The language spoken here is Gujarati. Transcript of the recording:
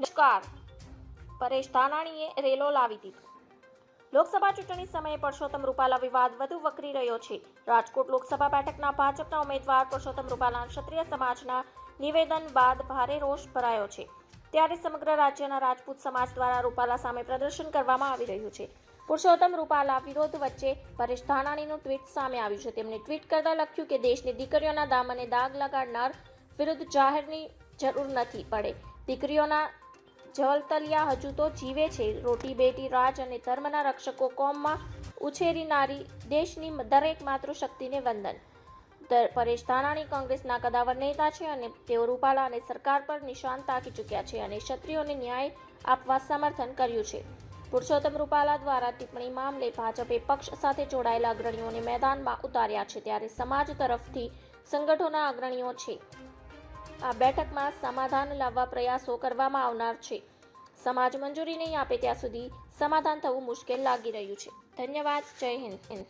નમસ્કાર. પરેશ ધાનાણીએ રેલો લાવી દીધું. લોકસભા ચૂંટણી સમયે પરસોત્તમ રૂપાલા વિવાદ વધુ વકરી રહ્યો છે. રાજકોટ લોકસભા બેઠકના ભાજપના ઉમેદવાર પરસોત્તમ રૂપાલા ક્ષત્રિય સમાજના નિવેદન બાદ ભારે રોષ ભરાયો છે. ત્યારે સમગ્ર રાજ્યના રાજપૂત સમાજ દ્વારા રૂપાલા સામે પ્રદર્શન કરવામાં આવી રહ્યું છે. પુરુષોત્તમ રૂપાલા વિરોધ વચ્ચે પરેશ ધાનાણીનું ટ્વીટ સામે આવ્યું છે. તેમણે ટ્વીટ કરતા લખ્યું કે દેશની દીકરીઓના દામને દાગ લગાડનાર વિરુદ્ધ જાહેરની જરૂર નથી પડે. દીકરીઓના જવલતલિયા હજુ તો જીવે છે. રોટી બેટી રાજ અને ધર્મના રક્ષકો કોમમાં ઉછેરીનારી દેશની દરેક માતૃશક્તિને વંદન. પરેશ ધાનાણી કોંગ્રેસના કદાવર નેતા છે અને તેઓ રૂપાલા અને સરકાર પર નિશાન તાકી ચૂક્યા છે અને ક્ષત્રિયોને ન્યાય આપવા સમર્થન કર્યું છે. પુરુષોત્તમ રૂપાલા દ્વારા ટિપ્પણી મામલે ભાજપે પક્ષ સાથે જોડાયેલા અગ્રણીઓને મેદાનમાં ઉતાર્યા છે. ત્યારે સમાજ તરફથી સંગઠનોના અગ્રણીઓ છે. આ બેઠકમાં સમાધાન લાવવા પ્રયાસો કરવામાં આવનાર છે. સમાજ મંજૂરી નહીં આપે ત્યાં સુધી સમાધાન થવું મુશ્કેલ લાગી રહ્યું છે. ધન્યવાદ. જય હિન્દ.